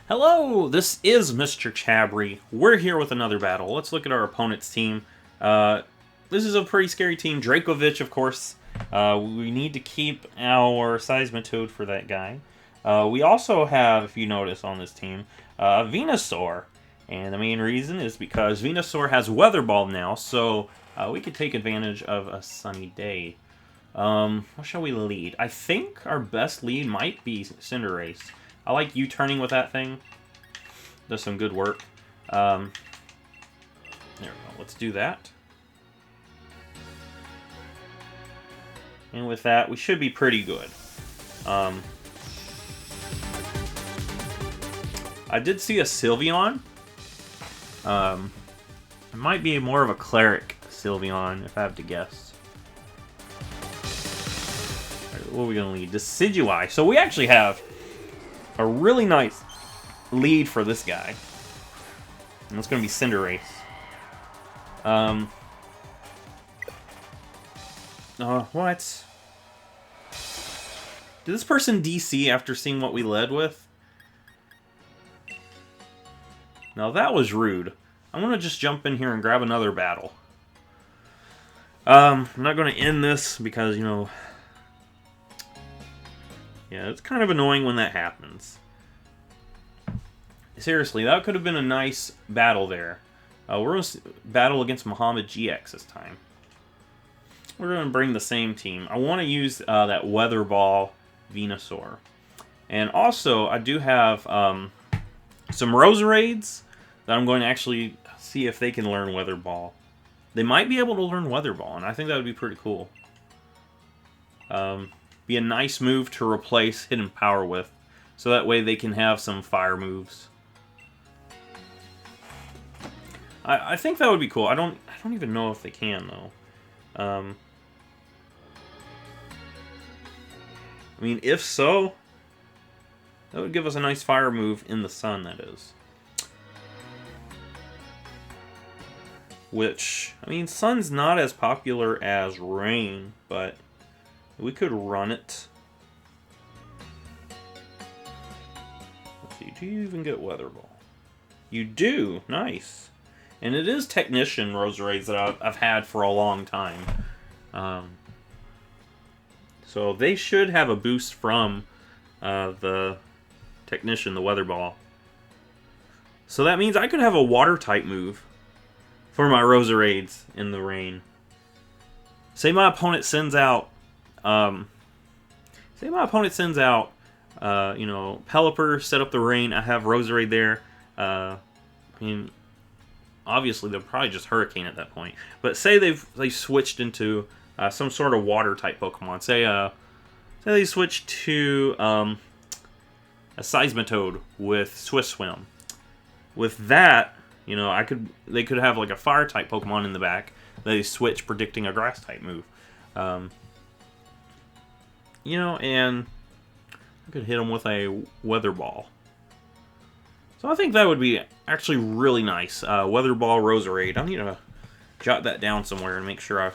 Hello, this is Mr. Chabry. We're here with another battle. Let's look at our opponent's team. This is a pretty scary team. Dracovic, of course. We need to keep our Seismitoad for that guy. We also have, if you notice on this team, Venusaur. And the main reason is because Venusaur has Weather Ball now, so we could take advantage of a sunny day. What shall we lead? I think our best lead might be Cinderace. I like U-turning with that thing. Does some good work. There we go. Let's do that. And with that, we should be pretty good. I did see a Sylveon. It might be more of a Cleric Sylveon, if I have to guess. What are we going to lead? Decidueye. So we actually have a really nice lead for this guy. And it's going to be Cinderace. What? Did this person DC after seeing what we led with? Now that was rude. I'm going to just jump in here and grab another battle. I'm not going to end this because, yeah, it's kind of annoying when that happens. Seriously, that could have been a nice battle there. We're going to battle against Muhammad GX this time. We're going to bring the same team. I want to use that Weather Ball Venusaur. And also, I do have some Roserades that I'm going to actually see if they can learn Weather Ball. They might be able to learn Weather Ball, and I think that would be pretty cool. Be a nice move to replace Hidden Power with, so that way they can have some fire moves. I think that would be cool. I don't even know if they can though. I mean, if so, that would give us a nice fire move in the sun. That is. Which, I mean, sun's not as popular as rain, but we could run it. Let's see, do you even get Weather Ball? You do! Nice! And it is Technician Roserades that I've had for a long time. So they should have a boost from the Technician, the Weather Ball. So that means I could have a Water-type move for my Roserades in the rain. Say my opponent sends out Pelipper, set up the rain. I have Roserade there. I mean, obviously they'll probably just Hurricane at that point. But say they switched into some sort of water type Pokemon. Say they switched to a Seismitoad with Swift Swim. With that, they could have like a fire type Pokemon in the back. They switch, predicting a grass type move. And I could hit them with a Weather Ball. So I think that would be actually really nice. Weather Ball Roserade. I need to jot that down somewhere and make sure I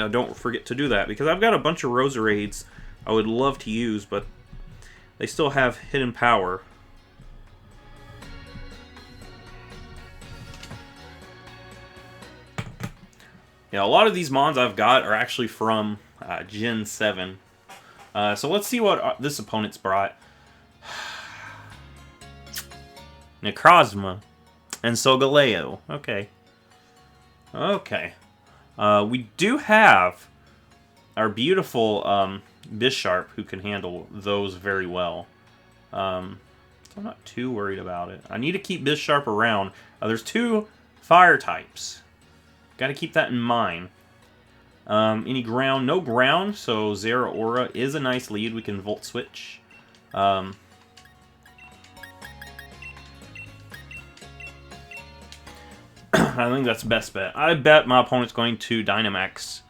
don't forget to do that, because I've got a bunch of Roserades I would love to use, but they still have Hidden Power. Yeah, a lot of these Mons I've got are actually from Gen 7. So let's see what this opponent's brought. Necrozma and Solgaleo. Okay. We do have our beautiful Bisharp, who can handle those very well. So I'm not too worried about it. I need to keep Bisharp around. There's two fire types. Got to keep that in mind. Any ground? No ground, so Zeraora is a nice lead. We can Volt Switch. I think that's the best bet. I bet my opponent's going to Dynamax.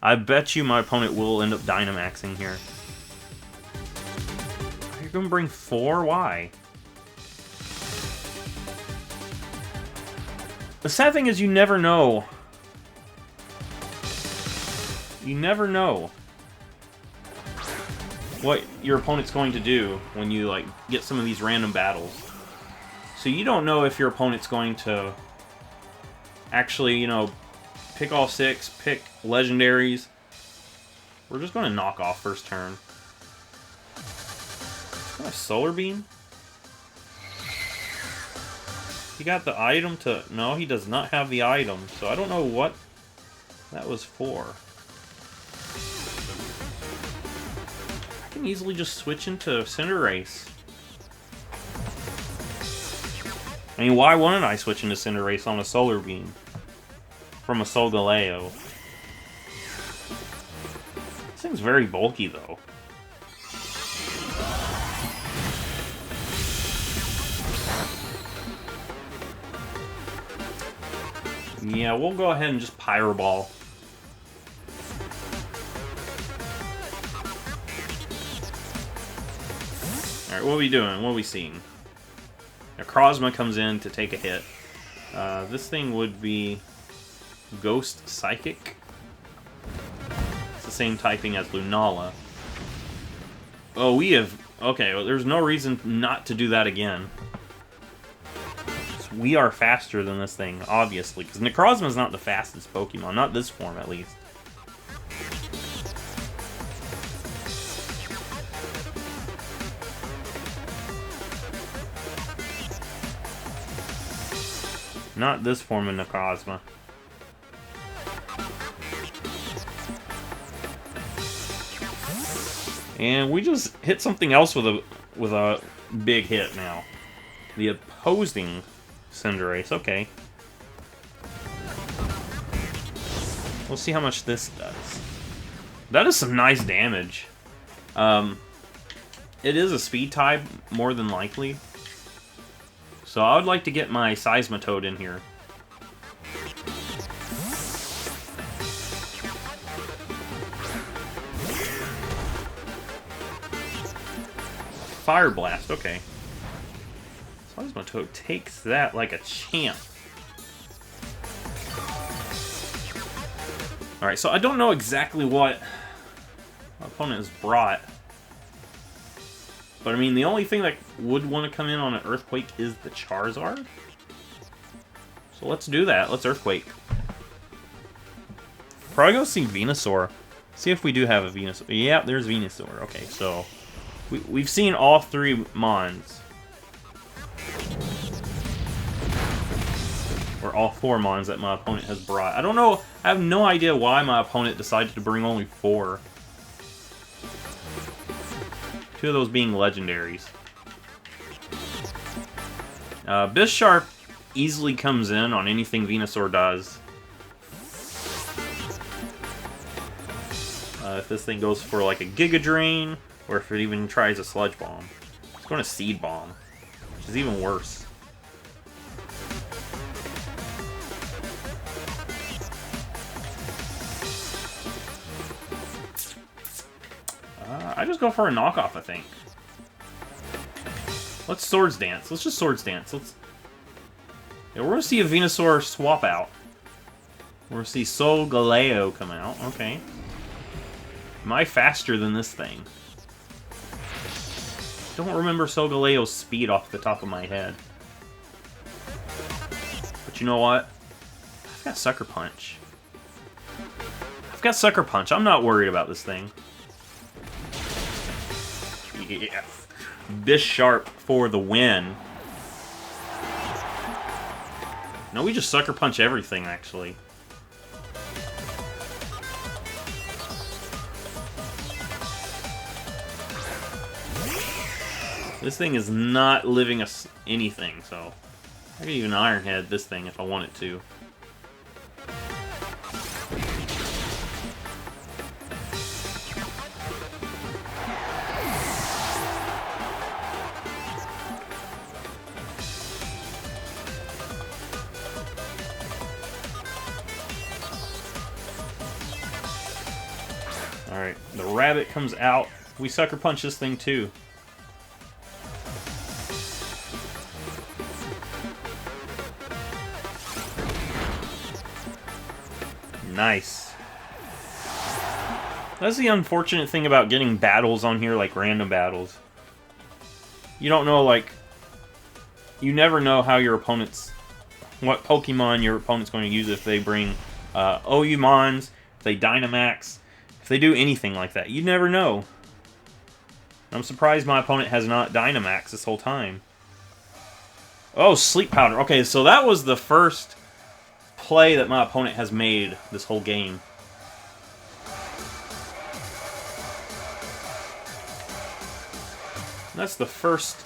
I bet you my opponent will end up Dynamaxing here. You're going to bring 4? Why? The sad thing is you never know. You never know. what your opponent's going to do when you like get some of these random battles. So you don't know if your opponent's going to actually, you know, pick all 6, pick legendaries. We're just going to knock off first turn. A solar beam? He got the item to... No, he does not have the item, so I don't know what that was for. I can easily just switch into Cinderace. I mean, why wouldn't I switch into Cinderace on a solar beam from a Solgaleo? This thing's very bulky, though. Yeah, we'll go ahead and just Pyro Ball. Alright, what are we doing? What are we seeing? Necrozma comes in to take a hit. This thing would be Ghost Psychic. It's the same typing as Lunala. Oh, we have... Okay, well, there's no reason not to do that again. We are faster than this thing, obviously, because Necrozma is not the fastest Pokemon, not this form at least. Not this form of Necrozma. And we just hit something else with a big hit now. The opposing Cinderace, okay. We'll see how much this does. That is some nice damage. It is a speed type, more than likely. So I would like to get my Seismitoad in here. Fire Blast, okay. Seismitoad takes that like a champ. Alright, so I don't know exactly what my opponent has brought. But I mean, the only thing that would want to come in on an Earthquake is the Charizard. So let's do that. Let's Earthquake. Probably go see Venusaur. See if we do have a Venusaur. Yeah, there's Venusaur. Okay, so we've seen all 3 Mons. Or all 4 Mons that my opponent has brought. I don't know. I have no idea why my opponent decided to bring only 4. 2 of those being legendaries. Bisharp easily comes in on anything Venusaur does. If this thing goes for like a Giga Drain, or if it even tries a Sludge Bomb. It's going to Seed Bomb, which is even worse. I just go for a knockoff, I think. Let's Swords Dance. Let's just Swords Dance. Yeah, we're going to see a Venusaur swap out. We're going to see Solgaleo come out. Okay. Am I faster than this thing? Don't remember Solgaleo's speed off the top of my head. But you know what? I've got Sucker Punch. I've got Sucker Punch. I'm not worried about this thing. Yes. Bisharp for the win. No, we just Sucker Punch everything, actually. This thing is not living us anything, so I could even Iron Head this thing if I wanted to. Alright, the rabbit comes out. We Sucker Punch this thing too. Nice. That's the unfortunate thing about getting battles on here, like random battles. You don't know, like... You never know how your opponent's... What Pokemon your opponent's going to use if they bring Oumons, if they Dynamax, if they do anything like that. You never know. I'm surprised my opponent has not Dynamax this whole time. Oh, Sleep Powder. Okay, so that was the first play that my opponent has made this whole game. That's the first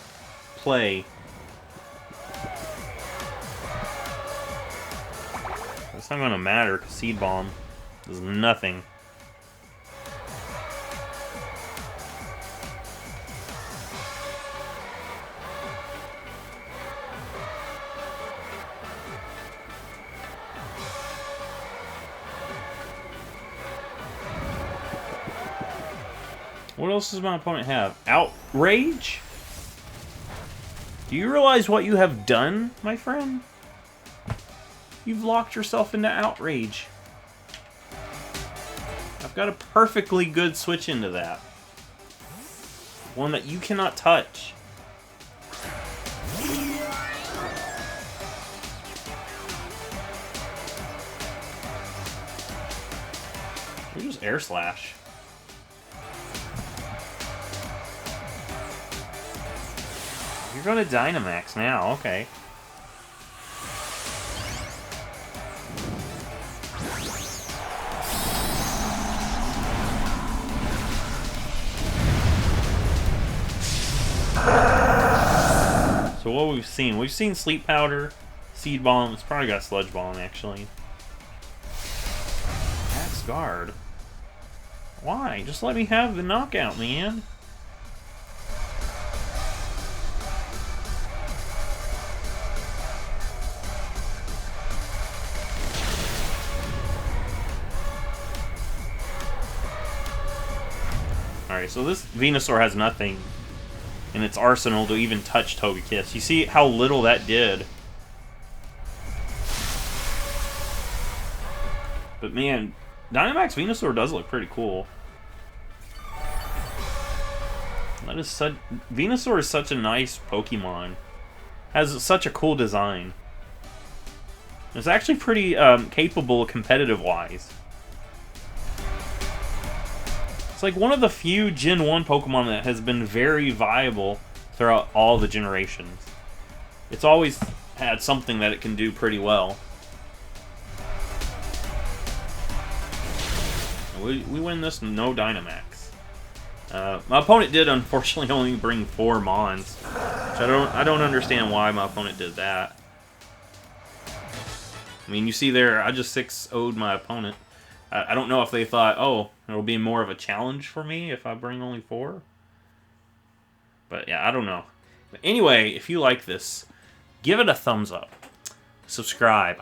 play. It's not going to matter because Seed Bomb does nothing. What else does my opponent have? Outrage? Do you realize what you have done, my friend? You've locked yourself into Outrage. I've got a perfectly good switch into that. One that you cannot touch. We just Air Slash. You're going to Dynamax now, okay. So what we've seen Sleep Powder, Seed Bomb, it's probably got Sludge Bomb actually. Max Guard. Why? Just let me have the knockout, man. Alright, so this Venusaur has nothing in its arsenal to even touch Togekiss. You see how little that did. But man, Dynamax Venusaur does look pretty cool. That is such... Venusaur is such a nice Pokemon. Has such a cool design. It's actually pretty capable competitive-wise. It's like one of the few Gen 1 Pokemon that has been very viable throughout all the generations. It's always had something that it can do pretty well. We win this no Dynamax. My opponent did unfortunately only bring 4 Mons, which I don't understand why my opponent did that. I mean, you see there, I just 6-0'd my opponent. I don't know if they thought, oh, it'll be more of a challenge for me if I bring only 4. But yeah, I don't know. But anyway, if you like this, give it a thumbs up. Subscribe.